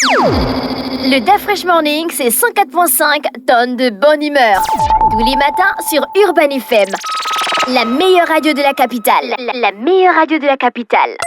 Le DAF Fresh Morning, c'est 104.5 tonnes de bonne humeur. Tous les matins sur Urban FM. La meilleure radio de la capitale. La meilleure radio de la capitale.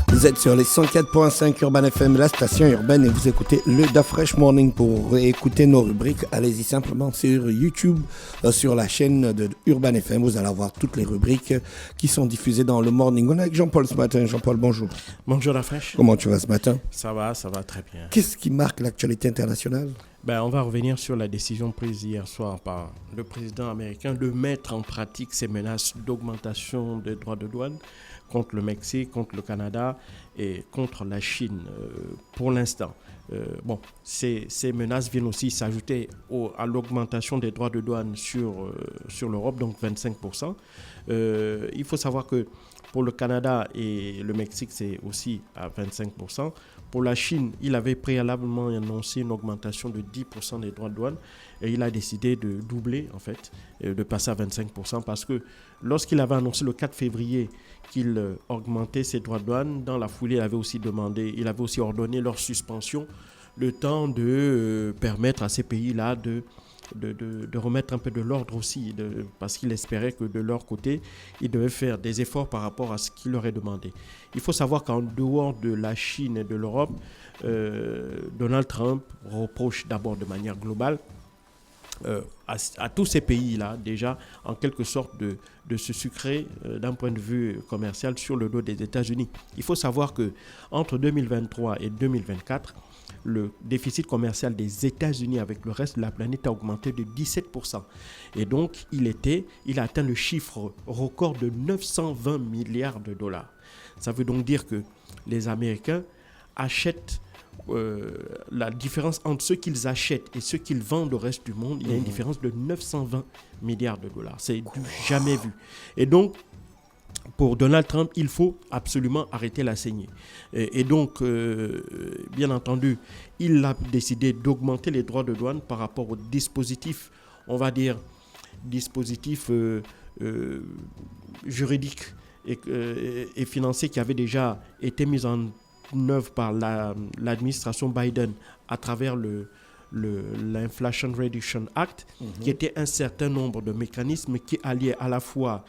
Vous êtes sur les 104.5 Urban FM, la station urbaine, et vous écoutez le DAF Fresh Morning. Pour écouter nos rubriques, allez-y simplement sur YouTube, sur la chaîne de Urban FM. Vous allez avoir toutes les rubriques qui sont diffusées dans le morning. On est avec Jean-Paul ce matin. Jean-Paul, bonjour. Bonjour DAF Fresh. Comment tu vas ce matin? Ça va très bien. Qu'est-ce qui marque l'actualité internationale? On va revenir sur la décision prise hier soir par le président américain de mettre en pratique ces menaces d'augmentation des droits de douane contre le Mexique, contre le Canada et contre la Chine pour l'instant. Ces menaces viennent aussi s'ajouter à l'augmentation des droits de douane sur l'Europe, donc 25%. Il faut savoir que pour le Canada et le Mexique, c'est aussi à 25%. Pour la Chine, il avait préalablement annoncé une augmentation de 10% des droits de douane et il a décidé de doubler, en fait, de passer à 25% parce que lorsqu'il avait annoncé le 4 février qu'il augmentait ses droits de douane, dans la foulée, il avait aussi ordonné leur suspension, le temps de permettre à ces pays-là de remettre un peu de l'ordre aussi, parce qu'il espérait que de leur côté, ils devaient faire des efforts par rapport à ce qu'il leur est demandé. Il faut savoir qu'en dehors de la Chine et de l'Europe, Donald Trump reproche d'abord de manière globale à tous ces pays-là, déjà, en quelque sorte, de se sucrer d'un point de vue commercial sur le dos des États-Unis. Il faut savoir qu'entre 2023 et 2024, le déficit commercial des États-Unis avec le reste de la planète a augmenté de 17%. Et donc, il a atteint le chiffre record de 920 milliards de dollars. Ça veut donc dire que les Américains achètent la différence entre ce qu'ils achètent et ce qu'ils vendent au reste du monde. Il y a une différence de 920 milliards de dollars. C'est du jamais vu. Et donc, pour Donald Trump, il faut absolument arrêter la saignée. Et donc, bien entendu, il a décidé d'augmenter les droits de douane par rapport au dispositif, on va dire, juridique et financier qui avait déjà été mis en œuvre par l'administration Biden à travers l'Inflation Reduction Act, qui était un certain nombre de mécanismes qui alliaient à la fois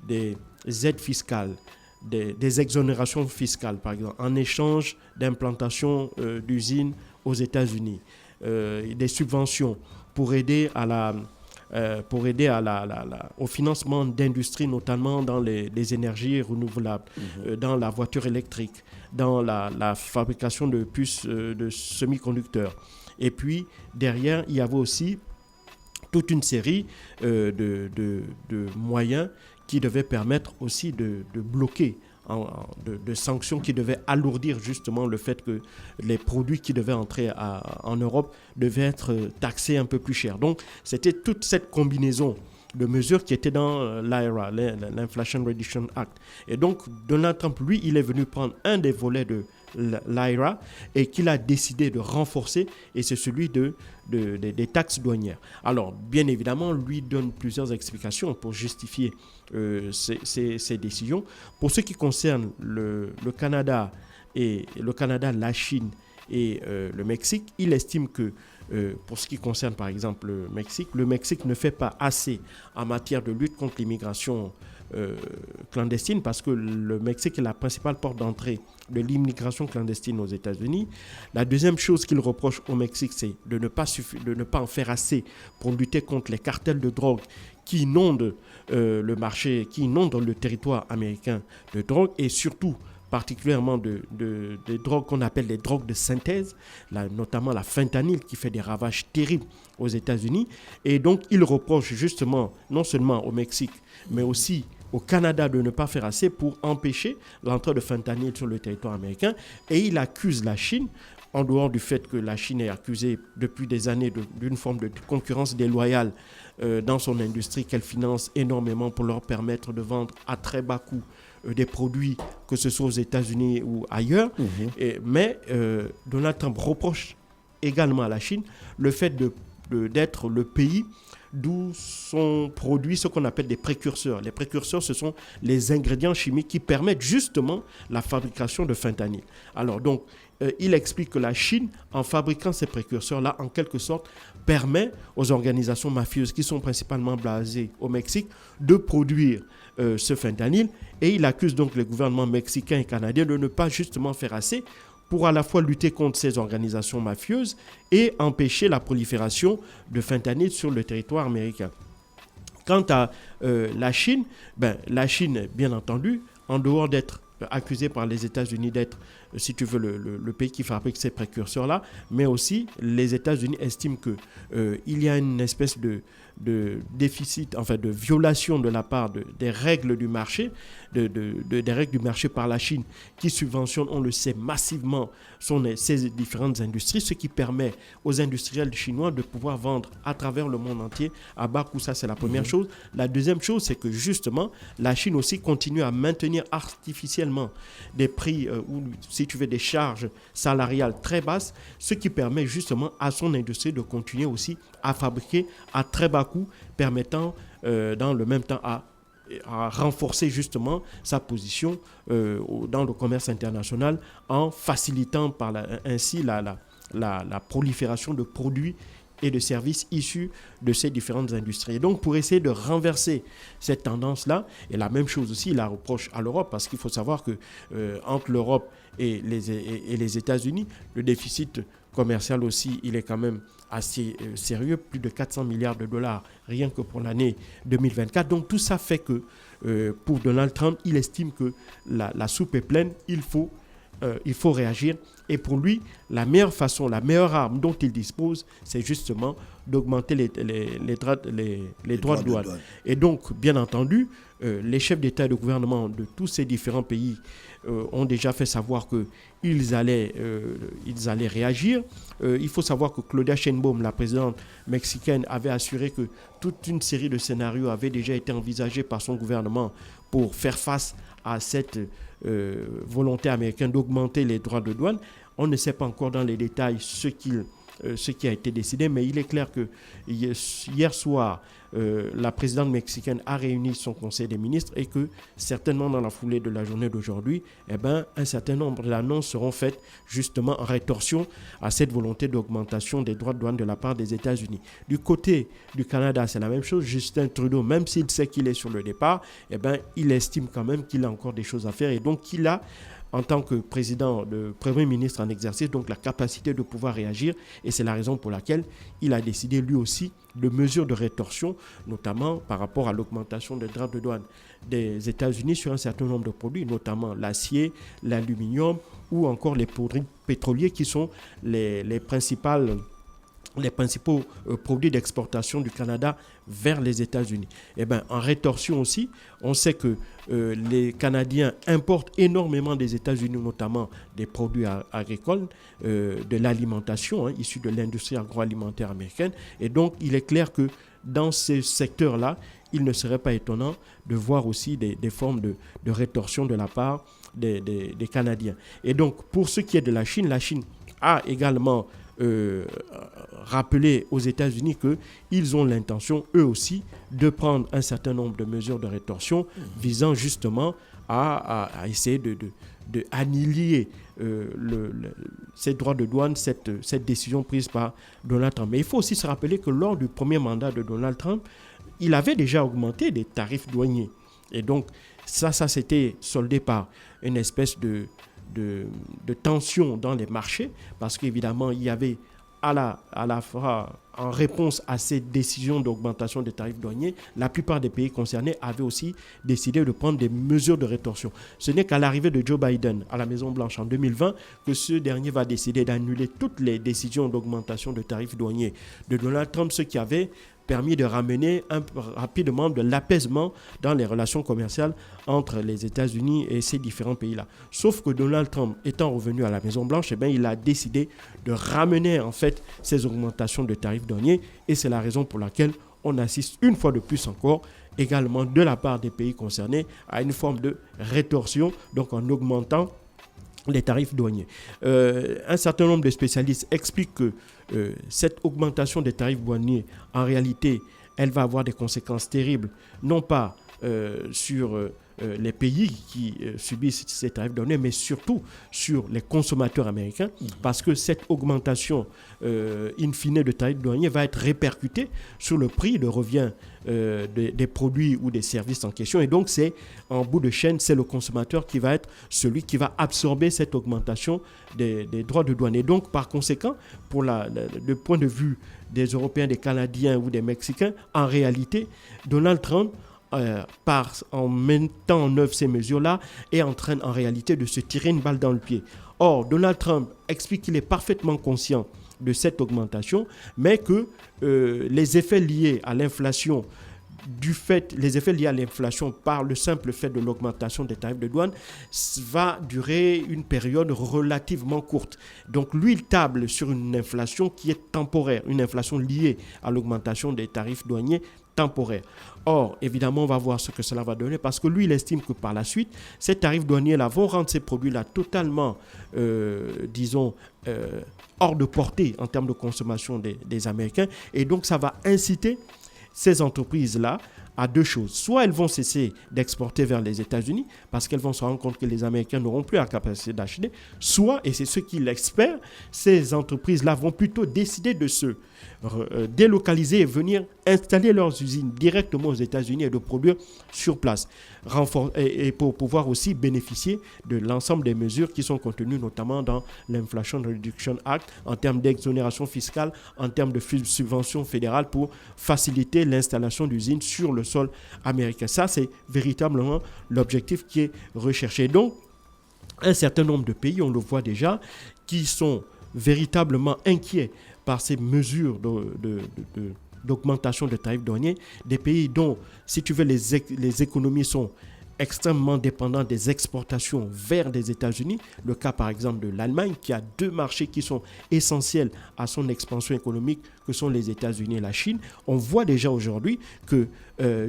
des aides fiscales, des exonérations fiscales, par exemple, en échange d'implantation d'usines aux États-Unis, des subventions pour aider au financement d'industries, notamment dans les énergies renouvelables, dans la voiture électrique, dans la fabrication de puces de semi-conducteurs. Et puis, derrière, il y avait aussi toute une série de moyens qui devaient permettre aussi de bloquer, de sanctions qui devaient alourdir justement le fait que les produits qui devaient entrer en Europe devaient être taxés un peu plus cher. Donc, c'était toute cette combinaison de mesures qui étaient dans l'IRA, l'Inflation Reduction Act. Et donc, Donald Trump, lui, il est venu prendre un des volets de l'IRA et qu'il a décidé de renforcer, et c'est celui des taxes douanières. Alors, bien évidemment, lui donne plusieurs explications pour justifier ces décisions. Pour ce qui concerne le Canada, la Chine et le Mexique, il estime que pour ce qui concerne par exemple le Mexique ne fait pas assez en matière de lutte contre l'immigration clandestine, parce que le Mexique est la principale porte d'entrée de l'immigration clandestine aux États-Unis. La deuxième chose qu'il reproche au Mexique, c'est de ne pas en faire assez pour lutter contre les cartels de drogue qui inondent le marché, qui inondent le territoire américain de drogue, et surtout particulièrement des drogues qu'on appelle les drogues de synthèse, notamment la fentanyl qui fait des ravages terribles aux États-Unis. Et donc, il reproche justement, non seulement au Mexique, mais aussi au Canada de ne pas faire assez pour empêcher l'entrée de fentanyl sur le territoire américain. Et il accuse la Chine, en dehors du fait que la Chine est accusée depuis des années d'une forme de concurrence déloyale dans son industrie qu'elle finance énormément pour leur permettre de vendre à très bas coût des produits, que ce soit aux États-Unis ou ailleurs. Mais Donald Trump reproche également à la Chine le fait d'être le pays d'où sont produits ce qu'on appelle des précurseurs. Les précurseurs, ce sont les ingrédients chimiques qui permettent justement la fabrication de fentanyl. Alors donc, il explique que la Chine, en fabriquant ces précurseurs-là, en quelque sorte, permet aux organisations mafieuses qui sont principalement basées au Mexique de produire ce fentanyl. Et il accuse donc les gouvernements mexicains et canadiens de ne pas justement faire assez pour à la fois lutter contre ces organisations mafieuses et empêcher la prolifération de fentanyl sur le territoire américain. Quant à la Chine, la Chine, bien entendu, en dehors d'être accusée par les États-Unis d'être, si tu veux, le pays qui fabrique ces précurseurs-là, mais aussi les États-Unis estiment qu'il y a une espèce de déficit, enfin de violation de la part des règles du marché, des règles du marché par la Chine qui subventionne, on le sait, massivement ces différentes industries, ce qui permet aux industriels chinois de pouvoir vendre à travers le monde entier à bas coût. Ça, c'est la première chose. La deuxième chose, c'est que justement, la Chine aussi continue à maintenir artificiellement des prix ou, si tu veux, des charges salariales très basses, ce qui permet justement à son industrie de continuer aussi à fabriquer à très bas coût, permettant dans le même temps à renforcer justement sa position dans le commerce international en facilitant ainsi la prolifération de produits et de services issus de ces différentes industries. Et donc, pour essayer de renverser cette tendance-là, et la même chose aussi, il la reproche à l'Europe, parce qu'il faut savoir que entre l'Europe et les États-Unis, le déficit commercial aussi, il est quand même assez sérieux, plus de 400 milliards de dollars rien que pour l'année 2024. Donc tout ça fait que pour Donald Trump, il estime que la soupe est pleine, il faut réagir. Et pour lui, la meilleure façon, la meilleure arme dont il dispose, c'est justement d'augmenter les droits de douane. Et donc, bien entendu, les chefs d'État et de gouvernement de tous ces différents pays ont déjà fait savoir qu'ils allaient réagir. Il faut savoir que Claudia Sheinbaum, la présidente mexicaine, avait assuré que toute une série de scénarios avaient déjà été envisagés par son gouvernement pour faire face à cette volonté américaine d'augmenter les droits de douane. On ne sait pas encore dans les détails ce qui a été décidé, mais il est clair que hier soir, la présidente mexicaine a réuni son conseil des ministres et que certainement dans la foulée de la journée d'aujourd'hui, un certain nombre d'annonces seront faites justement en rétorsion à cette volonté d'augmentation des droits de douane de la part des États-Unis. Du côté du Canada, c'est la même chose. Justin Trudeau, même s'il sait qu'il est sur le départ, il estime quand même qu'il a encore des choses à faire et donc qu'il a, en tant que Premier ministre en exercice, donc la capacité de pouvoir réagir. Et c'est la raison pour laquelle il a décidé lui aussi de mesures de rétorsion, notamment par rapport à l'augmentation des droits de douane des États-Unis sur un certain nombre de produits, notamment l'acier, l'aluminium ou encore les produits pétroliers qui sont les principaux produits d'exportation du Canada vers les États-Unis. En rétorsion aussi, on sait que les Canadiens importent énormément des États-Unis, notamment des produits agricoles, de l'alimentation, issus de l'industrie agroalimentaire américaine. Et donc, il est clair que dans ces secteurs-là, il ne serait pas étonnant de voir aussi des formes de rétorsion de la part des Canadiens. Et donc, pour ce qui est de la Chine a également rappeler aux États-Unis qu'ils ont l'intention, eux aussi, de prendre un certain nombre de mesures de rétorsion visant justement à essayer de annihiler ces droits de douane, cette décision prise par Donald Trump. Mais il faut aussi se rappeler que lors du premier mandat de Donald Trump, il avait déjà augmenté les tarifs douaniers. Et donc, ça s'était soldé par une espèce de tension dans les marchés, parce qu'évidemment, il y avait à la fois, en réponse à cette décision d'augmentation des tarifs douaniers, la plupart des pays concernés avaient aussi décidé de prendre des mesures de rétorsion. Ce n'est qu'à l'arrivée de Joe Biden à la Maison-Blanche en 2020 que ce dernier va décider d'annuler toutes les décisions d'augmentation de tarifs douaniers de Donald Trump, ce qui avait permis de ramener rapidement de l'apaisement dans les relations commerciales entre les États-Unis et ces différents pays-là. Sauf que Donald Trump étant revenu à la Maison-Blanche, il a décidé de ramener en fait ces augmentations de tarifs douaniers et c'est la raison pour laquelle on assiste une fois de plus encore également de la part des pays concernés à une forme de rétorsion, donc en augmentant les tarifs douaniers. Un certain nombre de spécialistes expliquent que cette augmentation des tarifs douaniers, en réalité, elle va avoir des conséquences terribles, non pas sur les pays qui subissent ces tarifs douaniers, mais surtout sur les consommateurs américains, parce que cette augmentation in fine de tarifs douaniers va être répercutée sur le prix de revient des produits ou des services en question. Et donc, c'est en bout de chaîne, c'est le consommateur qui va être celui qui va absorber cette augmentation des droits de douane. Et donc, par conséquent, pour le point de vue des Européens, des Canadiens ou des Mexicains, en réalité, Donald Trump, en mettant en œuvre ces mesures-là, est en train en réalité de se tirer une balle dans le pied. Or, Donald Trump explique qu'il est parfaitement conscient de cette augmentation, mais que les effets liés à l'inflation par le simple fait de l'augmentation des tarifs de douane va durer une période relativement courte. Donc lui, il table sur une inflation qui est temporaire, une inflation liée à l'augmentation des tarifs douaniers temporaire. Or, évidemment, on va voir ce que cela va donner parce que lui, il estime que par la suite, ces tarifs douaniers-là vont rendre ces produits-là totalement, hors de portée en termes de consommation des Américains. Et donc, ça va inciter ces entreprises-là à deux choses. Soit elles vont cesser d'exporter vers les États-Unis parce qu'elles vont se rendre compte que les Américains n'auront plus la capacité d'acheter. Soit, et c'est ce qu'ils espèrent, ces entreprises-là vont plutôt décider de se délocaliser et venir installer leurs usines directement aux États-Unis et de produire sur place. Et pour pouvoir aussi bénéficier de l'ensemble des mesures qui sont contenues notamment dans l'Inflation Reduction Act en termes d'exonération fiscale, en termes de subventions fédérales pour faciliter l'installation d'usines sur le sol américain. Ça, c'est véritablement l'objectif qui est recherché. Donc, un certain nombre de pays, on le voit déjà, qui sont véritablement inquiets par ces mesures d'augmentation de tarifs douaniers, des pays dont, si tu veux, les économies sont extrêmement dépendantes des exportations vers les États-Unis. Le cas, par exemple, de l'Allemagne, qui a deux marchés qui sont essentiels à son expansion économique, que sont les États-Unis et la Chine. On voit déjà aujourd'hui que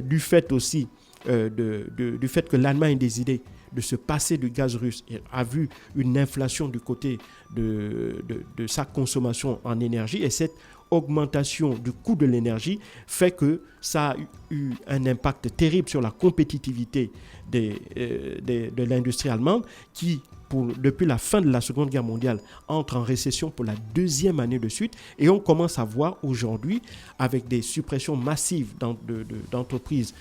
du fait aussi du fait que l'Allemagne a décidé de se passer du gaz russe et a vu une inflation du côté de sa consommation en énergie, et cette augmentation du coût de l'énergie fait que ça a eu un impact terrible sur la compétitivité de l'industrie allemande qui, depuis la fin de la Seconde Guerre mondiale, entre en récession pour la deuxième année de suite. Et on commence à voir aujourd'hui, avec des suppressions massives d'entreprises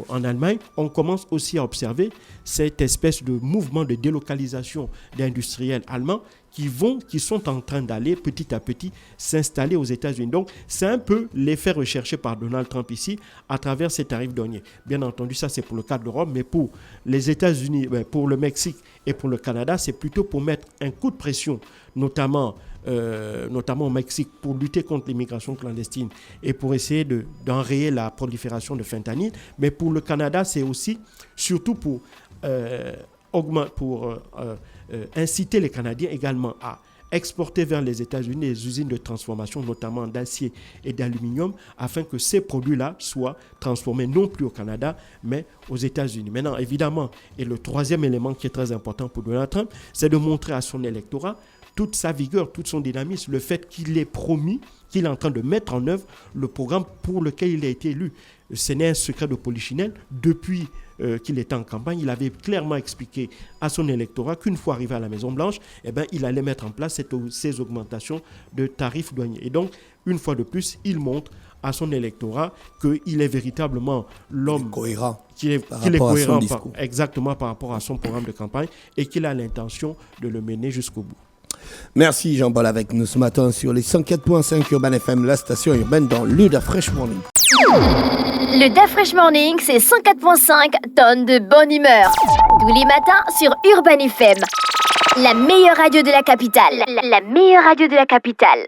en Allemagne, on commence aussi à observer cette espèce de mouvement de délocalisation d'industriels allemands qui sont en train d'aller petit à petit s'installer aux États-Unis. Donc, c'est un peu l'effet recherché par Donald Trump ici à travers ces tarifs douaniers. Bien entendu, ça c'est pour le cas de l'Europe, mais pour les États-Unis, pour le Mexique et pour le Canada, c'est plutôt pour mettre un coup de pression, notamment au Mexique, pour lutter contre l'immigration clandestine et pour essayer d'enrayer la prolifération de fentanyl. Mais pour le Canada, c'est aussi surtout pour inciter les Canadiens également à exporter vers les États-Unis les usines de transformation, notamment d'acier et d'aluminium, afin que ces produits-là soient transformés non plus au Canada, mais aux États-Unis. Maintenant, évidemment, et le troisième élément qui est très important pour Donald Trump, c'est de montrer à son électorat toute sa vigueur, tout son dynamisme, le fait qu'il ait promis, qu'il est en train de mettre en œuvre le programme pour lequel il a été élu. Ce n'est un secret de polichinelle. Depuis qu'il était en campagne, il avait clairement expliqué à son électorat qu'une fois arrivé à la Maison-Blanche, il allait mettre en place ces augmentations de tarifs douaniers. Et donc, une fois de plus, il montre à son électorat qu'il est véritablement l'homme cohérent, qu'il est cohérent exactement par rapport à son programme de campagne et qu'il a l'intention de le mener jusqu'au bout. Merci Jean-Paul avec nous ce matin sur les 104.5 Urban FM, la station urbaine dans le Da Fresh Morning. Le Da Fresh Morning, c'est 104.5 tonnes de bonne humeur. Tous les matins sur Urban FM. La meilleure radio de la capitale. La meilleure radio de la capitale.